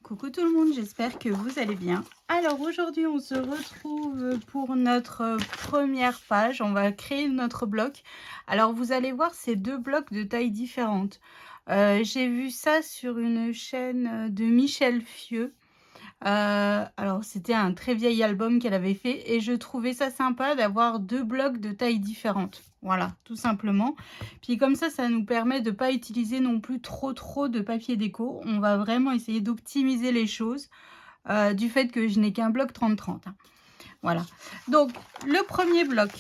Coucou tout le monde, j'espère que vous allez bien. Alors aujourd'hui on se retrouve pour notre première page, on va créer notre bloc. Alors vous allez voir ces deux blocs de tailles différentes. J'ai vu ça sur une chaîne de Michel Fieux. Alors c'était un très vieil album qu'elle avait fait et je trouvais ça sympa d'avoir deux blocs de tailles différentes. Voilà, tout simplement. Puis comme ça nous permet de ne pas utiliser non plus trop de papier déco. On va vraiment essayer d'optimiser les choses du fait que je n'ai qu'un bloc 30-30. Hein. Voilà. Donc le premier bloc,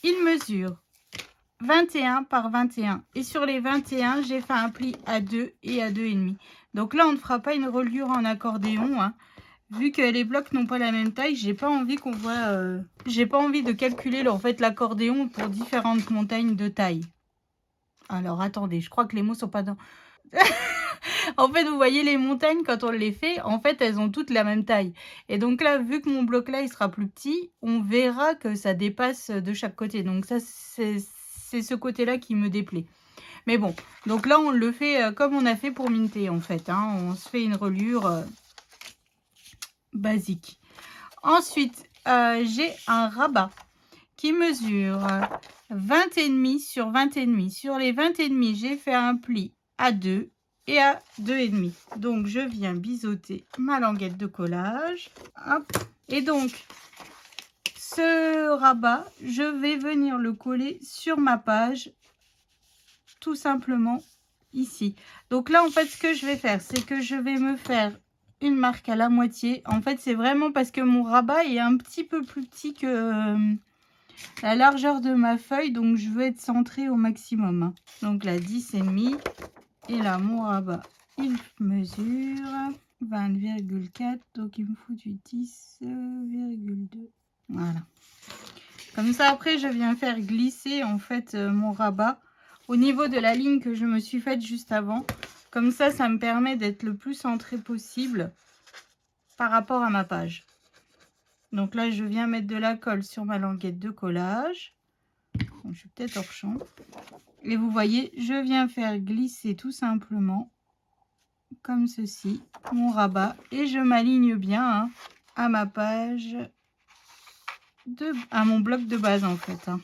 il mesure 21 par 21 et sur les 21 j'ai fait un pli à 2 et à 2,5. Donc là on ne fera pas une reliure en accordéon hein. Vu que les blocs n'ont pas la même taille, j'ai pas envie qu'on voit j'ai pas envie de calculer en fait l'accordéon pour différentes montagnes de taille. Alors attendez, je crois que les mots sont pas dans en fait vous voyez les montagnes quand on les fait, en fait elles ont toutes la même taille et donc là vu que mon bloc là il sera plus petit, on verra que ça dépasse de chaque côté. Donc ça c'est ce côté-là qui me déplaît. Mais bon, donc là on le fait comme on a fait pour Minté en fait. Hein. On se fait une reliure basique. Ensuite, j'ai un rabat qui mesure 20,5 sur 20,5. Sur les 20,5, j'ai fait un pli à 2 et à 2,5. Donc je viens biseauter ma languette de collage. Hop. Et donc ce rabat, je vais venir le coller sur ma page tout simplement ici. Donc là en fait ce que je vais faire, c'est que je vais me faire une marque à la moitié. En fait c'est vraiment parce que mon rabat est un petit peu plus petit que la largeur de ma feuille, donc je veux être centrée au maximum. Hein. Donc là 10,5 et là mon rabat il mesure 20,4, donc il me faut du 10,2. Voilà. Comme ça après je viens faire glisser en fait mon rabat au niveau de la ligne que je me suis faite juste avant. Comme ça me permet d'être le plus centré possible par rapport à ma page. Donc là je viens mettre de la colle sur ma languette de collage. Bon, je suis peut-être hors champ. Et vous voyez, je viens faire glisser tout simplement comme ceci mon rabat et je m'aligne bien hein, à ma page à mon bloc de base en fait. Hein.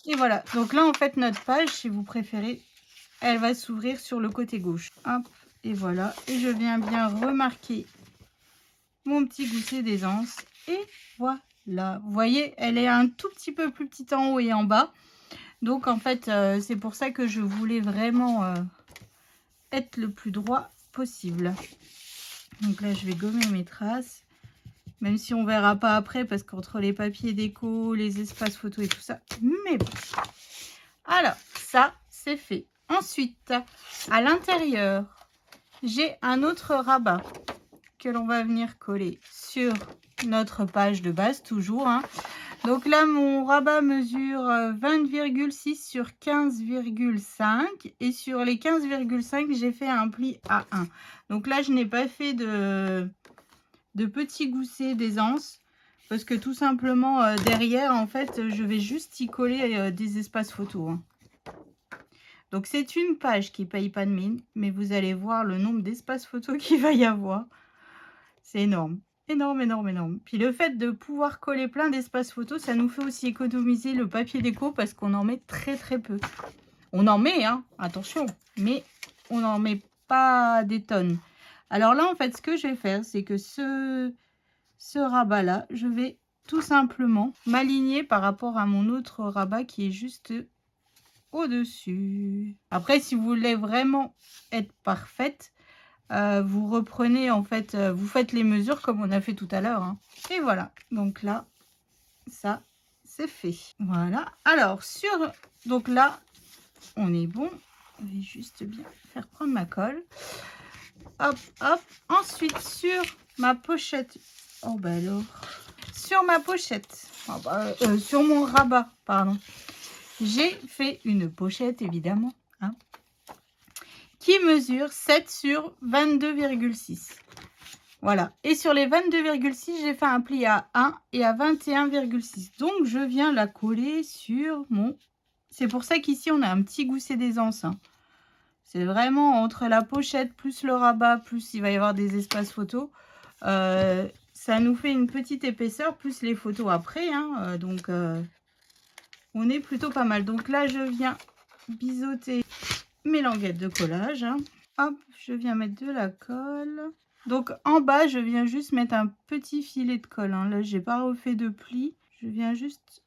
Et voilà, donc là en fait notre page, si vous préférez, elle va s'ouvrir sur le côté gauche. Hop, et voilà, et je viens bien remarquer mon petit gousset d'aisance et voilà. Vous voyez, elle est un tout petit peu plus petite en haut et en bas. Donc en fait, c'est pour ça que je voulais vraiment être le plus droit possible. Donc là, je vais gommer mes traces. Même si on verra pas après, parce qu'entre les papiers déco, les espaces photos et tout ça. Mais bon. Alors, ça, c'est fait. Ensuite, à l'intérieur, j'ai un autre rabat que l'on va venir coller sur notre page de base, toujours. Hein. Donc là, mon rabat mesure 20,6 sur 15,5. Et sur les 15,5, j'ai fait un pli à 1. Donc là, je n'ai pas fait de petits goussets d'aisance parce que tout simplement derrière en fait je vais juste y coller des espaces photos hein. Donc c'est une page qui paye pas de mine, mais vous allez voir le nombre d'espaces photos qu'il va y avoir, c'est énorme. Énorme. Puis le fait de pouvoir coller plein d'espaces photos, ça nous fait aussi économiser le papier déco parce qu'on en met très peu. On en met hein, attention, mais on n'en met pas des tonnes. Alors là, en fait, ce que je vais faire, c'est que ce rabat-là, je vais tout simplement m'aligner par rapport à mon autre rabat qui est juste au-dessus. Après, si vous voulez vraiment être parfaite, vous reprenez, en fait, vous faites les mesures comme on a fait tout à l'heure. Hein. Et voilà. Donc là, ça, c'est fait. Voilà. Alors, donc là, on est bon. Je vais juste bien faire prendre ma colle. Hop. Ensuite, sur ma pochette. Oh bah alors. Sur ma pochette. Oh bah, sur mon rabat, pardon. J'ai fait une pochette, évidemment. Hein, qui mesure 7 sur 22,6. Voilà. Et sur les 22,6, j'ai fait un pli à 1 et à 21,6. Donc, je viens la coller sur mon... C'est pour ça qu'ici, on a un petit gousset d'aisance. Hein. C'est vraiment entre la pochette plus le rabat, plus il va y avoir des espaces photos. Ça nous fait une petite épaisseur, plus les photos après. Hein, donc, on est plutôt pas mal. Donc là, je viens biseauter mes languettes de collage. Hein. Hop, je viens mettre de la colle. Donc en bas, je viens juste mettre un petit filet de colle. Hein. Là, j'ai pas refait de pli. Je viens juste...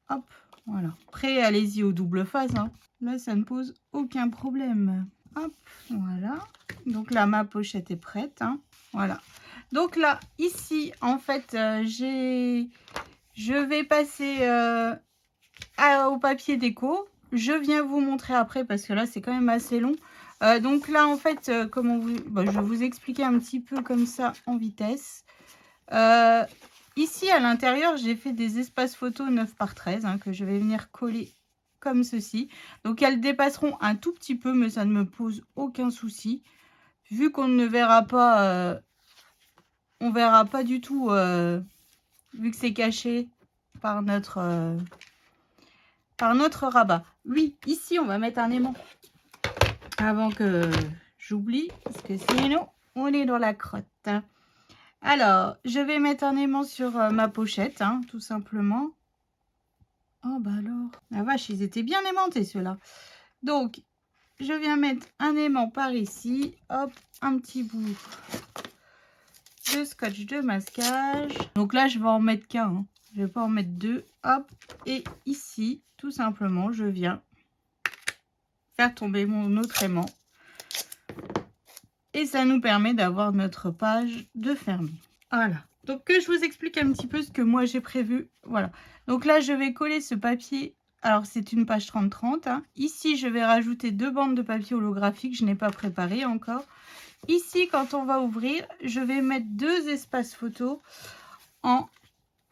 Hop, voilà. Après, allez-y au double face. Hein. Là, ça ne pose aucun problème. Hop, voilà. Donc là, ma pochette est prête. Hein. Voilà. Donc là, ici, en fait, je vais passer au papier déco. Je viens vous montrer après parce que là, c'est quand même assez long. Donc là, en fait, je vais vous expliquer un petit peu comme ça en vitesse. Ici, à l'intérieur, j'ai fait des espaces photos 9 par 13 hein, que je vais venir coller comme ceci. Donc, elles dépasseront un tout petit peu, mais ça ne me pose aucun souci. Vu qu'on ne verra pas, on verra pas du tout, vu que c'est caché par notre rabat. Oui, ici, on va mettre un aimant avant que j'oublie, parce que sinon, on est dans la crotte. Alors, je vais mettre un aimant sur ma pochette, hein, tout simplement. Oh, bah alors. La vache, ils étaient bien aimantés, ceux-là. Donc, je viens mettre un aimant par ici. Hop, un petit bout de scotch de masquage. Donc là, je vais en mettre qu'un. Hein. Je vais pas en mettre deux. Hop, et ici, tout simplement, je viens faire tomber mon autre aimant. Et ça nous permet d'avoir notre page de fermé. Voilà. Donc, que je vous explique un petit peu ce que moi j'ai prévu. Voilà. Donc là, je vais coller ce papier. Alors, c'est une page 30-30. Hein. Ici, je vais rajouter 2 bandes de papier holographique. Je n'ai pas préparé encore. Ici, quand on va ouvrir, je vais mettre 2 espaces photos en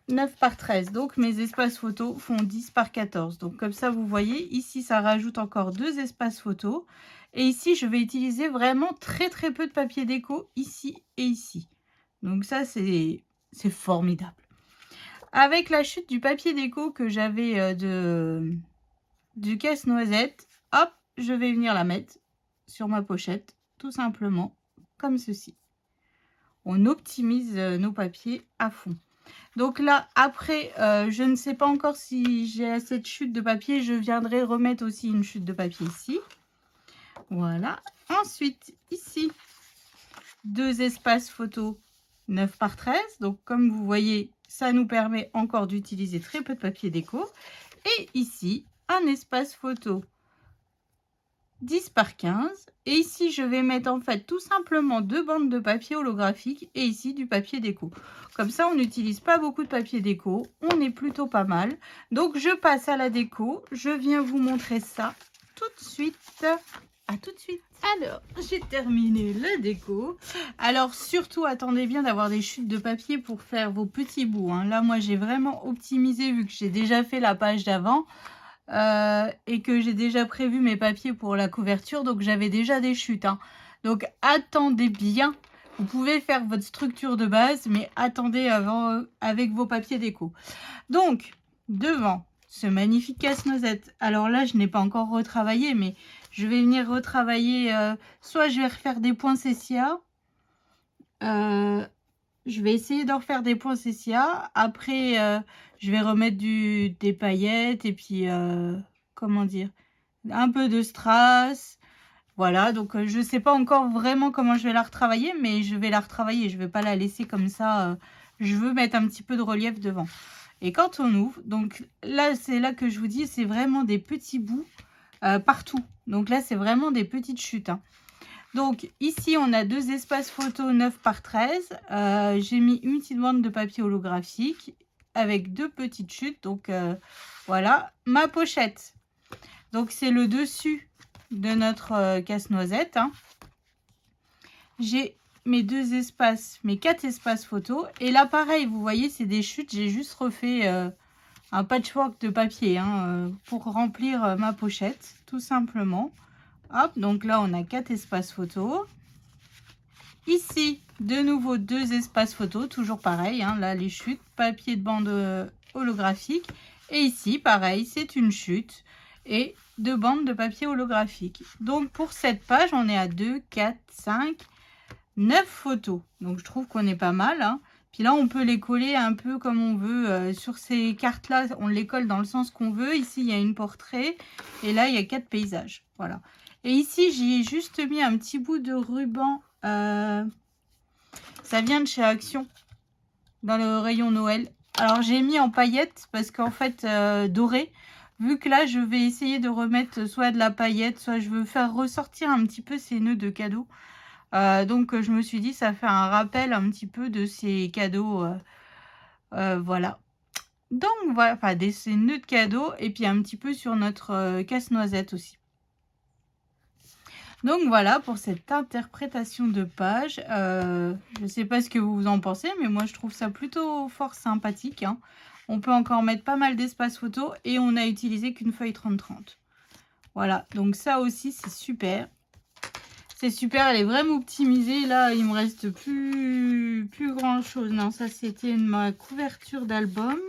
9 par 13. Donc, mes espaces photos font 10 par 14. Donc, comme ça, vous voyez, ici, ça rajoute encore 2 espaces photos. Et ici, je vais utiliser vraiment très peu de papier déco, ici et ici. Donc ça, c'est formidable. Avec la chute du papier déco que j'avais du casse-noisette, hop, je vais venir la mettre sur ma pochette, tout simplement, comme ceci. On optimise nos papiers à fond. Donc là, après, je ne sais pas encore si j'ai assez de chute de papier. Je viendrai remettre aussi une chute de papier ici. Voilà. Ensuite, ici, 2 espaces photos 9 par 13. Donc, comme vous voyez, ça nous permet encore d'utiliser très peu de papier déco. Et ici, un espace photo 10 par 15. Et ici, je vais mettre en fait tout simplement 2 bandes de papier holographique et ici du papier déco. Comme ça, on n'utilise pas beaucoup de papier déco. On est plutôt pas mal. Donc, je passe à la déco. Je viens vous montrer ça tout de suite. À tout de suite. Alors, j'ai terminé la déco. Alors, surtout, attendez bien d'avoir des chutes de papier pour faire vos petits bouts. Hein. Là, moi, j'ai vraiment optimisé vu que j'ai déjà fait la page d'avant et que j'ai déjà prévu mes papiers pour la couverture. Donc, j'avais déjà des chutes. Hein. Donc, attendez bien. Vous pouvez faire votre structure de base, mais attendez avant avec vos papiers déco. Donc, devant ce magnifique casse-noisette. Alors là, je n'ai pas encore retravaillé, mais je vais venir retravailler. Soit je vais refaire des points Cécia. Je vais essayer d'en refaire des points Cécia. Après, je vais remettre des paillettes et puis, comment dire, un peu de strass. Voilà, donc je ne sais pas encore vraiment comment je vais la retravailler, mais je vais la retravailler. Je ne vais pas la laisser comme ça. Je veux mettre un petit peu de relief devant. Et quand on ouvre, donc là, c'est là que je vous dis, c'est vraiment des petits bouts partout. Donc là, c'est vraiment des petites chutes. Hein. Donc ici, on a 2 espaces photos 9 par 13. J'ai mis une petite bande de papier holographique avec 2 petites chutes. Donc voilà, ma pochette. Donc c'est le dessus de notre casse-noisette. Hein. J'ai mes 2 espaces, mes 4 espaces photos. Et là, pareil, vous voyez, c'est des chutes. J'ai juste refait un patchwork de papier pour remplir ma pochette, tout simplement. Hop, donc là, on a 4 espaces photos. Ici, de nouveau, 2 espaces photos, toujours pareil. Hein, là, les chutes, papier de bande holographique. Et ici, pareil, c'est une chute. et 2 bandes de papier holographique. Donc pour cette page, on est à 2, 4, 5, 9 photos. Donc je trouve qu'on est pas mal, hein. Puis là, on peut les coller un peu comme on veut. Sur ces cartes-là, on les colle dans le sens qu'on veut. Ici, il y a une portrait. Et là, il y a 4 paysages. Voilà. Et ici, j'y ai juste mis un petit bout de ruban. Ça vient de chez Action, dans le rayon Noël. Alors, j'ai mis en paillettes parce qu'en fait, doré. Vu que là, je vais essayer de remettre soit de la paillette, soit je veux faire ressortir un petit peu ces nœuds de cadeaux. Donc je me suis dit ça fait un rappel un petit peu de ces cadeaux, voilà. Donc voilà, enfin ces nœuds de cadeaux et puis un petit peu sur notre casse-noisette aussi. Donc voilà pour cette interprétation de page. Je ne sais pas ce que vous en pensez, mais moi je trouve ça plutôt fort sympathique, hein. On peut encore mettre pas mal d'espace photo et on a utilisé qu'une feuille 30-30. Voilà, donc ça aussi c'est super. C'est super, elle est vraiment optimisée. Là, il me reste plus grand chose. Non, ça c'était ma couverture d'album.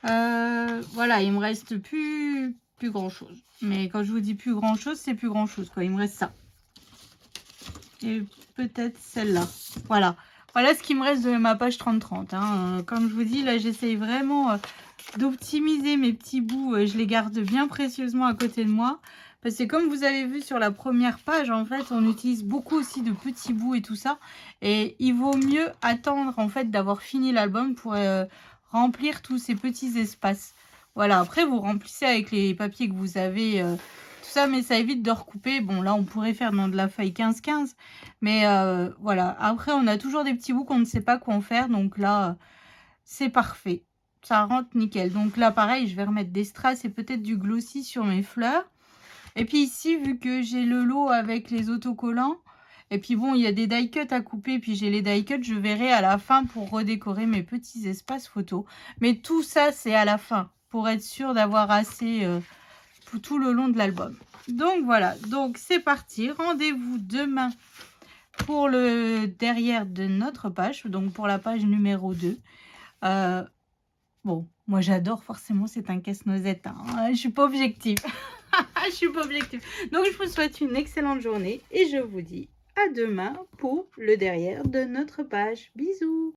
Voilà, il me reste plus grand chose. Mais quand je vous dis plus grand chose, c'est plus grand chose, quoi. Il me reste ça. Et peut-être celle-là. Voilà. Voilà ce qui me reste de ma page 30-30. Hein. Comme je vous dis, là, j'essaye vraiment d'optimiser mes petits bouts. Je les garde bien précieusement à côté de moi. Parce que comme vous avez vu sur la première page, en fait, on utilise beaucoup aussi de petits bouts et tout ça. Et il vaut mieux attendre, en fait, d'avoir fini l'album pour remplir tous ces petits espaces. Voilà, après, vous remplissez avec les papiers que vous avez, tout ça, mais ça évite de recouper. Bon, là, on pourrait faire dans de la feuille 15-15. Mais voilà, après, on a toujours des petits bouts qu'on ne sait pas quoi en faire. Donc là, c'est parfait. Ça rentre nickel. Donc là, pareil, je vais remettre des strass et peut-être du glossy sur mes fleurs. Et puis ici, vu que j'ai le lot avec les autocollants, et puis bon, il y a des die cuts à couper, puis j'ai les die cuts, je verrai à la fin pour redécorer mes petits espaces photos. Mais tout ça, c'est à la fin, pour être sûr d'avoir assez pour tout le long de l'album. Donc voilà, donc c'est parti. Rendez-vous demain pour le derrière de notre page, donc pour la page numéro 2. Bon, moi j'adore forcément, c'est un casse-noisette, hein. Je suis pas objective. Je suis pas objective. Donc je vous souhaite une excellente journée et je vous dis à demain pour le derrière de notre page. Bisous.